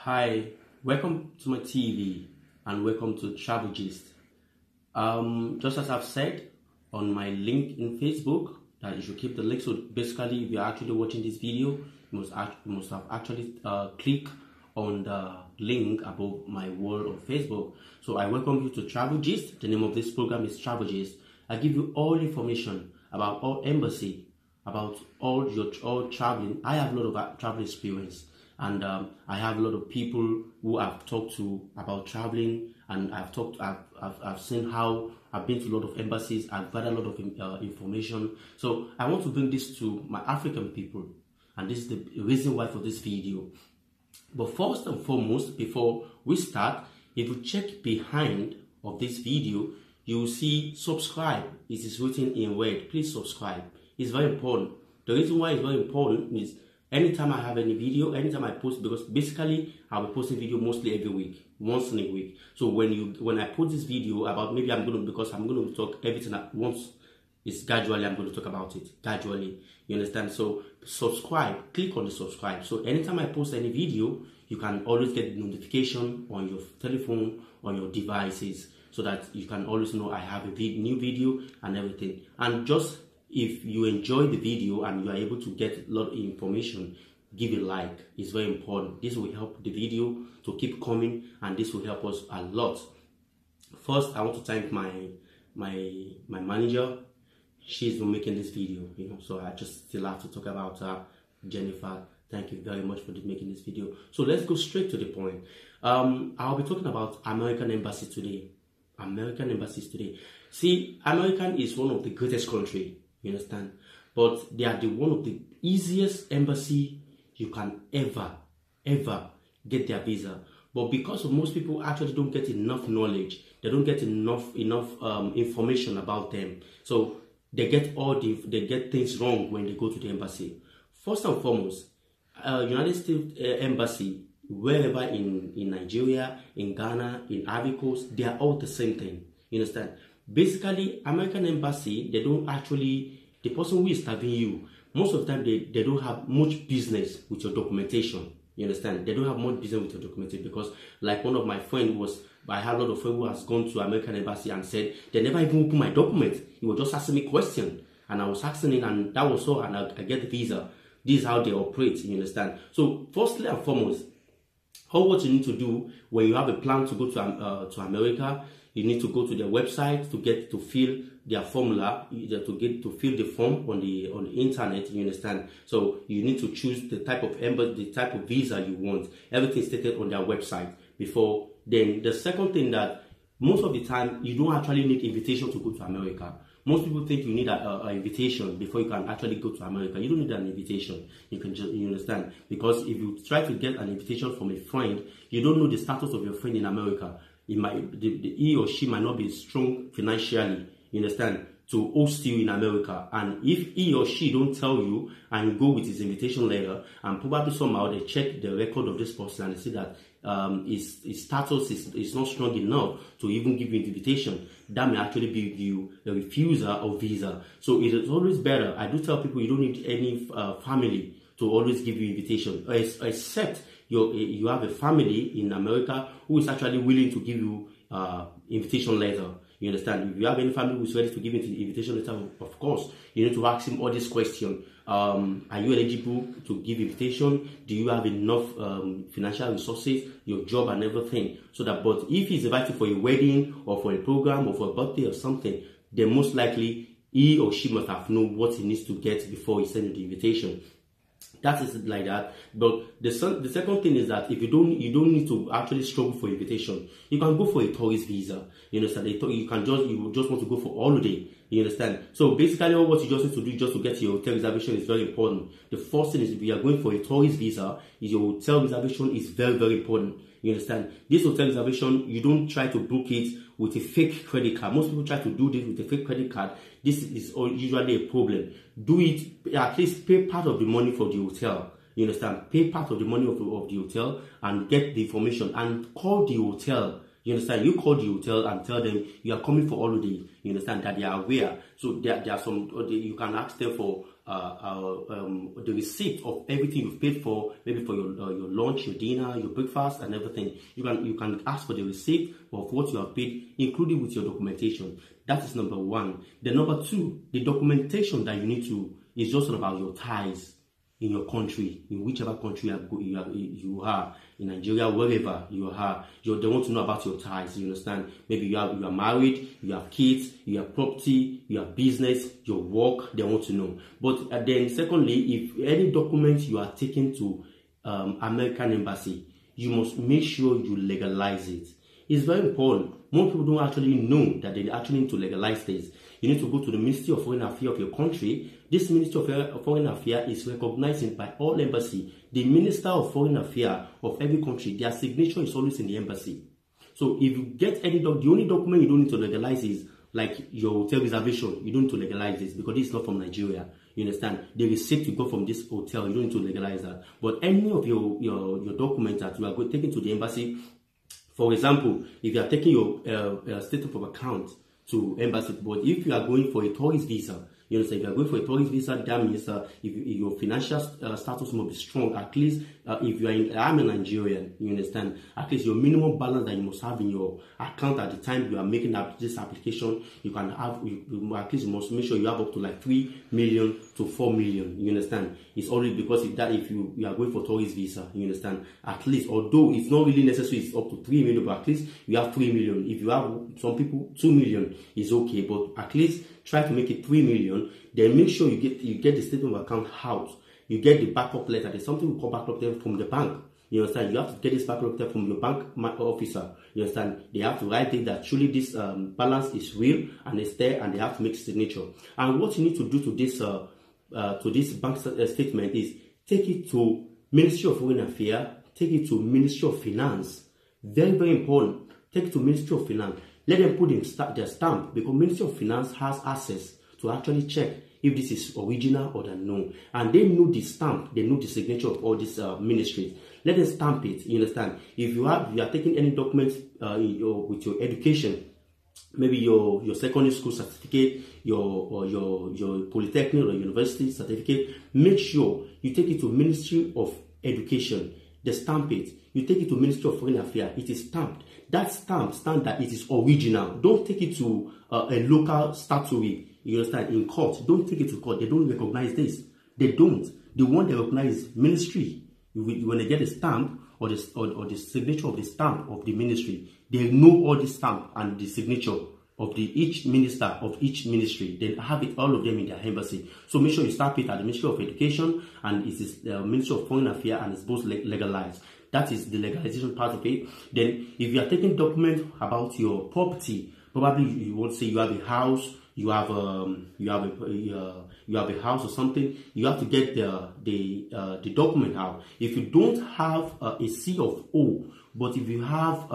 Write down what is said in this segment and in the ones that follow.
Hi, welcome to my TV and welcome to Travel Gist. Just as I've said on my link in Facebook that you should keep the link. So basically, if you're actually watching this video, you must have actually clicked on the link above my wall on Facebook. So I welcome you to Travel Gist. The name of this program is Travel Gist. I give you all information about all embassy, about all traveling. I have a lot of travel experience. And I have a lot of people who I've talked to about traveling, and I've seen how I've been to a lot of embassies. I've got a lot of information. So I want to bring this to my African people, and this is the reason why for this video. But first and foremost, before we start, if you check behind of this video, you will see subscribe. It is written in red. Please subscribe. It's very important. The reason why it's very important is anytime I have any video, anytime I post, because basically I'll be posting video mostly every week, once in a week. So when I put this video about, maybe I'm going to talk everything at once, it's gradually I'm going to talk about it, gradually, you understand? So subscribe, click on the subscribe. So anytime I post any video, you can always get the notification on your telephone, on your devices, so that you can always know I have a new video and everything. And just if you enjoy the video and you are able to get a lot of information, give a like. It's very important. This will help the video to keep coming, and this will help us a lot. First, I want to thank my manager. She's been making this video, so I just still have to talk about her. Jennifer, thank you very much for making this video. So let's go straight to the point. I'll be talking about American Embassy today. American embassies today. See, American is one of the greatest countries. You understand? But they are one of the easiest embassy you can ever get their visa. But because of most people actually don't get enough knowledge, they don't get enough information about them. So they get things wrong when they go to the embassy. First and foremost, United States Embassy, wherever in Nigeria, in Ghana, in Ivory Coast, they are all the same thing. You understand? Basically, American embassy, they don't actually, the person who is serving you, most of the time they don't have much business with your documentation. You understand? They don't have much business with your documentation, because like one of my friends I have a lot of friends who has gone to American embassy and said they never even opened my document. He was just asking me questions, and I was asking him, and that was all, and I get the visa. This is how they operate. You understand? So firstly and foremost, what you need to do when you have a plan to go to America, you need to go to their website to fill their formula, to fill the form on the internet. You understand? So you need to choose the type of visa you want. Everything is stated on their website before. Then the second thing, that most of the time you don't actually need invitation to go to America. Most people think you need an invitation before you can actually go to America. You don't need an invitation. You understand? Because if you try to get an invitation from a friend, you don't know the status of your friend in America. He or she might not be strong financially, you understand, to host you in America. And if he or she don't tell you and you go with his invitation letter, and probably somehow they check the record of this person and they see that his status is not strong enough to even give you an invitation, that may actually give you a refusal of visa. So it is always better. I do tell people you don't need any family to always give you invitation, except you have a family in America who is actually willing to give you invitation letter. You understand? If you have any family who is ready to give you the invitation letter, of course, you need to ask him all these questions. Are you eligible to give invitation? Do you have enough financial resources, your job and everything? So that, but if he's invited for a wedding or for a program or for a birthday or something, then most likely he or she must have known what he needs to get before he sends you the invitation. That is like that. But the second thing is that if you don't need to actually struggle for invitation, you can go for a tourist visa. You understand? You just want to go for holiday. You understand? So basically, what you just need to do just to get your hotel reservation is very important. The first thing is, if you are going for a tourist visa, is your hotel reservation is very, very important. You understand? This hotel reservation, you don't try to book it with a fake credit card. Most people try to do this with a fake credit card. This is usually a problem. Do it, at least pay part of the money for the hotel. You understand? Pay part of the money of the hotel and get the information and call the hotel. You understand? You call the hotel and tell them you are coming for holiday. You understand? That they are aware. So there are some, you can ask them for the receipt of everything you've paid for, maybe for your lunch, your dinner, your breakfast, and everything. You can ask for the receipt of what you have paid, including with your documentation. That is number one. Then number two, the documentation that you need to is just about your ties in your country, in whichever country you are, in Nigeria, wherever you are. They want to know about your ties, you understand? Maybe you are married, you have kids, you have property, you have business, your work, they want to know. But then secondly, if any document you are taking to American embassy, you must make sure you legalize it. It's very important. Most people don't actually know that they actually need to legalize this. You need to go to the Ministry of Foreign Affairs of your country. This Ministry of Foreign Affairs is recognized by all embassies. The Minister of Foreign Affairs of every country, their signature is always in the embassy. So if you get any the only document you don't need to legalize is like your hotel reservation. You don't need to legalize this because it's not from Nigeria. You understand? The receipt you got from this hotel, you don't need to legalize that. But any of your documents that you are taking to the embassy, for example, if you are taking your statement of account to embassy, but if you are going for a tourist visa, you understand, if you are going for a tourist visa, that means if your financial status must be strong. At least if you are I'm a Nigerian, you understand, at least your minimum balance that you must have in your account at the time you are making this application, you can have, at least you must make sure you have up to like 3 million to 4 million, you understand. It's only because if you are going for tourist visa, you understand, at least, although it's not really necessary, it's up to 3 million, but at least you have 3 million. If you have some people 2 million is okay, but at least try to make it 3 million. Then make sure you get the statement of account out. You get the backup letter. There's something we call backup letter from the bank. You understand? You have to get this backup letter from your bank officer. You understand? They have to write it that truly this balance is real and it's there, and they have to make signature. And what you need to do to this bank statement is take it to Ministry of Foreign Affairs, take it to Ministry of Finance. Very, very important. Take it to Ministry of Finance. Let them put their stamp, because Ministry of Finance has access to actually check if this is original or no. And they know the stamp, they know the signature of all these ministries. Let them stamp it, you understand. If you are taking any documents with your education, maybe your secondary school certificate, your polytechnic or university certificate, make sure you take it to Ministry of Education. They stamp it. You take it to Ministry of Foreign Affairs. It is stamped. That stamp stands that it is original. Don't take it to a local statuary. You understand? In court, don't take it to court. They don't recognize this. They don't. The one they recognize is ministry. When they get the stamp or the signature of the stamp of the ministry, they know all the stamp and the signature of each minister of each ministry. They have it, all of them, in their embassy. So make sure you stamp it at the Ministry of Education, and it is the Ministry of Foreign Affairs, and it's both legalized. That is the legalization part of it. Then, if you are taking documents about your property, probably you want to say you have a house, you have a house or something. You have to get the document out. If you don't have a C of O, but if you have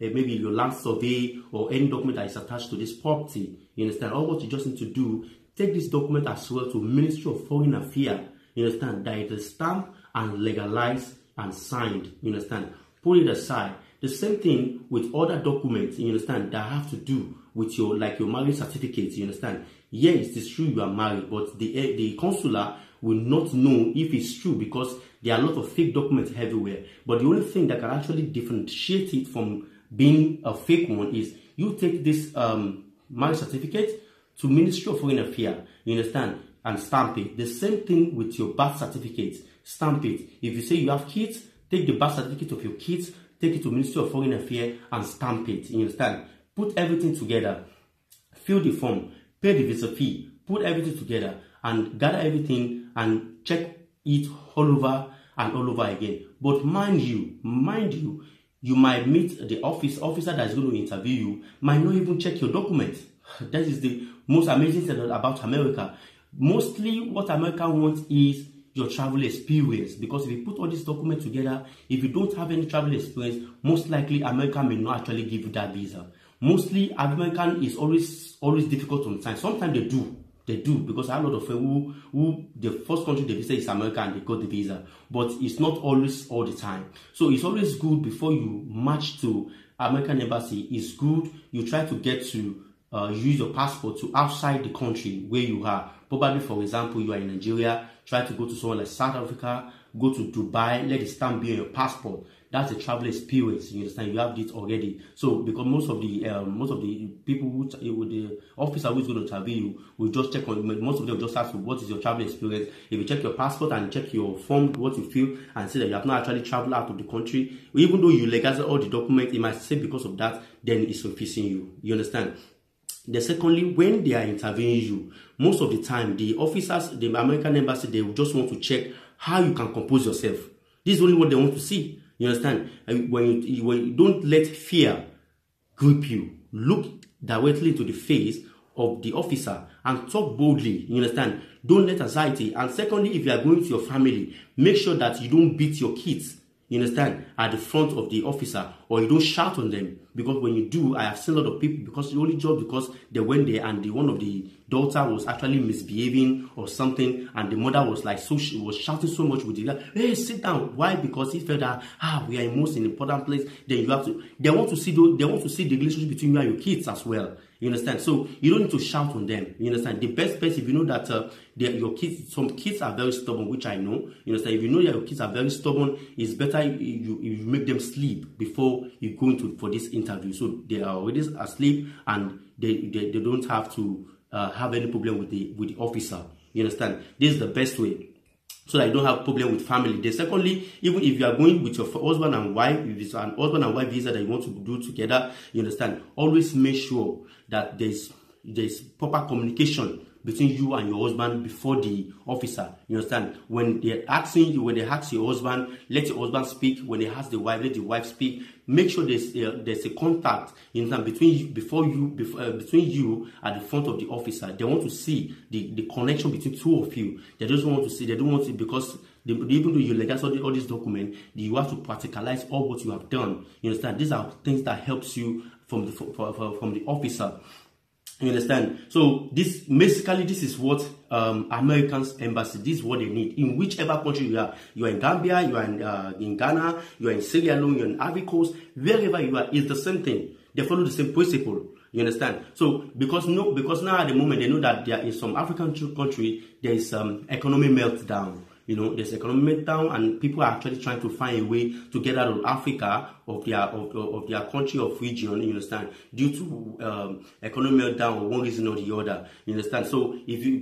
maybe your land survey or any document that is attached to this property, you understand, all what you just need to do, take this document as well to Ministry of Foreign Affairs, you understand, that it is stamped and legalized and signed, you understand. Put it aside. The same thing with other documents, you understand, that have to do with your marriage certificate, you understand. Yes, it is true you are married, but the consular will not know if it's true, because there are a lot of fake documents everywhere. But the only thing that can actually differentiate it from being a fake one is you take this marriage certificate to Ministry of Foreign Affairs, you understand, and stamp it. The same thing with your birth certificate, stamp it. If you say you have kids, take the birth certificate of your kids, take it to Ministry of Foreign Affairs and stamp it, you understand. Put everything together, fill the form, pay the visa fee, put everything together and gather everything and check it all over and all over again. But mind you, you might meet the officer that is going to interview you, might not even check your documents. That is the most amazing thing about America. Mostly what America wants is your travel experience, because if you put all these documents together, if you don't have any travel experience, most likely America may not actually give you that visa. Mostly American is always difficult to understand. Sometimes they do, because I have a lot of friends who the first country they visit is America and they got the visa, but it's not always all the time. So it's always good, before you march to American embassy, it's good you try to get to use your passport to outside the country where you are. Probably, for example, you are in Nigeria, try to go to somewhere like South Africa, go to Dubai, let the stamp be on your passport. That's a travel experience. You understand? You have it already. So because most of the people who the officer who is going to interview you will just check on. Most of them will just ask you, what is your travel experience. If you check your passport and check your form, what you feel, and say that you have not actually traveled out of the country, even though you legalize all the documents, it might say because of that, then it's refusing you. You understand? Then secondly, when they are interviewing you, most of the time, the officers, the American embassy, they will just want to check how you can compose yourself. This is only what they want to see. You understand? And when you don't let fear grip you, look directly into the face of the officer and talk boldly. You understand? Don't let anxiety. And secondly, if you are going to your family, make sure that you don't beat your kids. You understand? At the front of the officer, or you don't shout on them, because when you do, I have seen a lot of people because the only job because they went there and one of the daughter was actually misbehaving or something, and the mother was like she was shouting so much with the guy, hey, sit down. Why? Because he felt that we are in most important place. Then you have to. They want to see the relationship between you and your kids as well. You understand? So you don't need to shout on them. You understand? The best if you know that your kids, some kids are very stubborn, which I know. You understand? If you know that your kids are very stubborn, it's better you make them sleep before you go into for this interview. So they are already asleep and they don't have to have any problem with the officer. You understand? This is the best way, so that you don't have problem with family. Then secondly, even if you are going with your husband and wife, if it's an husband and wife visa that you want to do together, you understand, always make sure that there's proper communication between you and your husband before the officer. You understand? When they ask your husband, let your husband speak. When they ask the wife, let the wife speak. Make sure there's a contact in time between you at the front of the officer. They want to see the connection between two of you. They don't want to, because even though you legalize all these documents, you have to practicalize all what you have done. You understand? These are things that helps you from the officer. You understand? So this is what Americans embassy, this is what they need in whichever country you are. You are in Gambia, you are in Ghana, you are in Sierra Leone, you are in Ivory Coast, wherever you are, it's the same thing. They follow the same principle. You understand? So because now at the moment they know that there is some African country, there is economic meltdown. You know, there's economic meltdown, and people are actually trying to find a way to get out of Africa, of their country, of region. You understand? Due to economic meltdown, or one reason or the other. You understand? So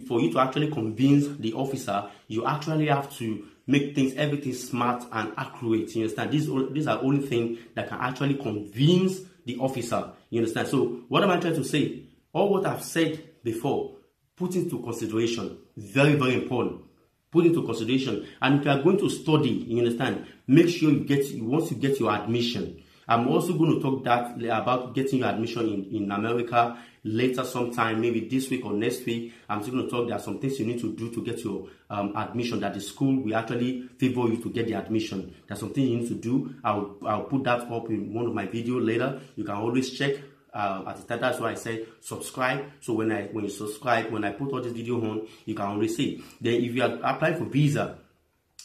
for you to actually convince the officer, you actually have to make everything smart and accurate. You understand? These are only things that can actually convince the officer. You understand? So what am I trying to say? All what I've said before, put into consideration. Very, very important. Put into consideration. And if you are going to study, you understand, make sure once you get your admission. I'm also going to talk about getting your admission in America later sometime, maybe this week or next week. I'm still going to talk. There are some things you need to do to get your admission, that the school will actually favor you to get the admission. There's something you need to do. I'll put that up in one of my videos later. You can always check. At the time, that's why I say subscribe. So when you subscribe, when I put all this video on, you can always see. Then if you are applying for visa,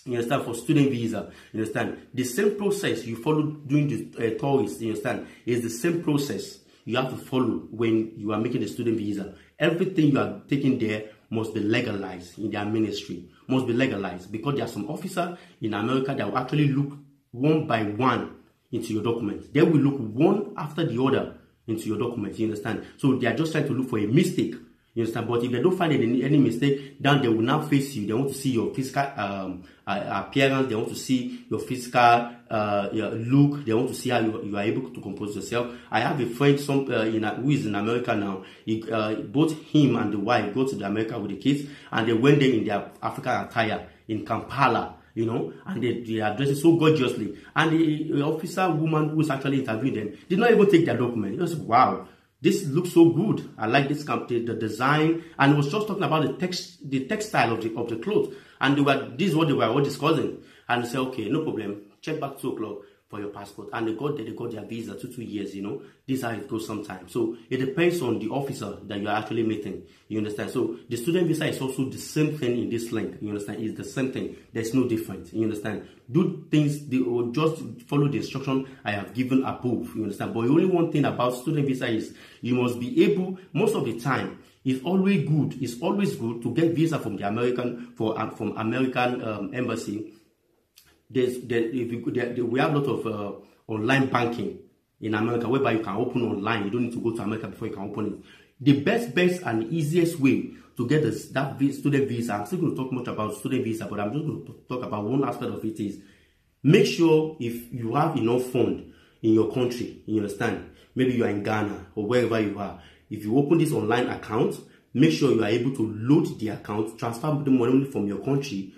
you understand, for student visa, you understand, the same process you follow doing the tourist, you understand, is the same process you have to follow when you are making the student visa. Everything you are taking there must be legalized in their ministry, must be legalized, because there are some officers in America that will actually look one by one into your documents. They will look one after the other into your documents, you understand? So they are just trying to look for a mistake, you understand? But if they don't find any mistake, then they will now face you. They want to see your physical appearance. They want to see your physical your look. They want to see how you are able to compose yourself. I have a friend who is in America now. Both him and the wife go to America with the kids, and they went there in their African attire in Kampala. You know, and they are dressed so gorgeously. And the officer woman who is actually interviewing them did not even take their document. It was, wow, this looks so good. I like this the design. And it was just talking about the textile of the clothes. And this is what they were all discussing. And they said, okay, no problem. Check back 2 o'clock. for your passport, and they got their visa 2 years. This is how it goes sometimes. So it depends on the officer that you're actually meeting. You understand? So the student visa is also the same thing in this link. You understand? It's the same thing. There's no difference. You understand? Do things, or just follow the instruction I have given above. You understand? But the only one thing about student visa is you must be able, most of the time, it's always good to get visa from the American embassy. We have a lot of online banking in America, whereby you can open online. You don't need to go to America before you can open it. The best and easiest way to get that student visa, I'm still going to talk much about student visa, but I'm just going to talk about one aspect of it, is make sure if you have enough fund in your country, you understand, maybe you are in Ghana or wherever you are, if you open this online account, make sure you are able to load the account, transfer the money from your country,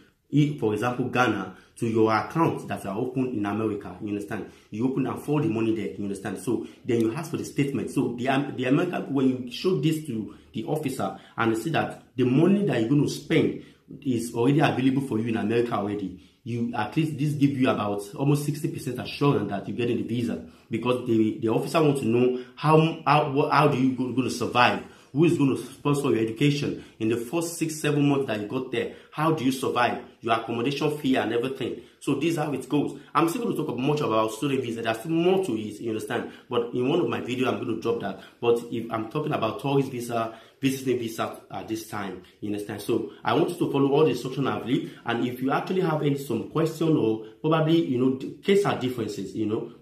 for example, Ghana, to your account that are open in America. You understand? You open and forward the money there. You understand? So then you ask for the statement. So the American, when you show this to the officer and they see that the money that you're going to spend is already available for you in America already, you at least this give you about almost 60% assurance that you're getting the visa, because the officer wants to know how do you going to survive. Who is going to sponsor your education in the first 6-7 months that you got there? How do you survive? Your accommodation fee and everything. So this is how it goes. I'm still going to talk much about student visa. There's still more to it, you understand? But in one of my videos, I'm going to drop that. But if I'm talking about tourist visa, visiting visa at this time, you understand? So I want you to follow all the instructions I've left. And if you actually have some question, or probably, the case are differences,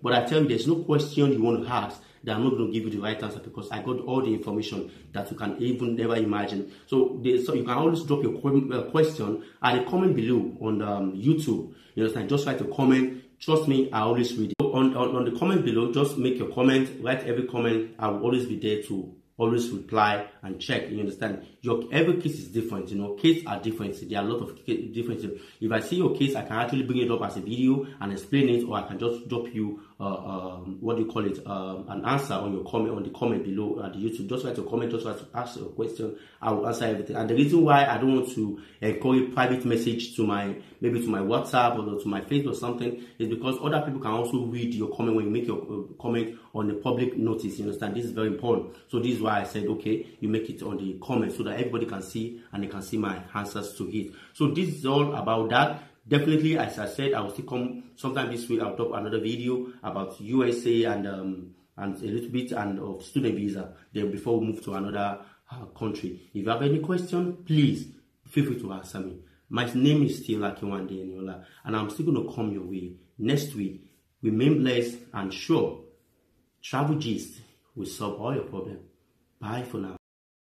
but I tell you, there's no question you want to ask that I'm not going to give you the right answer, because I got all the information that you can even never imagine. So you can always drop your question at the comment below on YouTube. You understand? Just write a comment. Trust me, I always read it. On the comment below, just make your comment. Write every comment. I will always be there to always reply and check. You understand? Every case is different. Cases are different. There are a lot of differences. If I see your case, I can actually bring it up as a video and explain it, or I can just drop you an answer on your comment, on the comment below at the YouTube. Just write a comment, just write to ask a question. I will answer everything. And the reason why I don't want to encourage private message to my WhatsApp or to my Facebook or something is because other people can also read your comment when you make your comment on the public notice. You understand? This is very important. So this is why I said, okay, you make it on the comment so that everybody can see and they can see my answers to it. So this is all about that. Definitely, as I said, I will still come sometime this week. I'll drop another video about USA and a little bit of student visa. Then before we move to another country, if you have any question, please feel free to answer me. My name is still Akinwande Eniola, and I'm still going to come your way next week. Remain blessed and sure, Travel Gist will solve all your problems. Bye for now.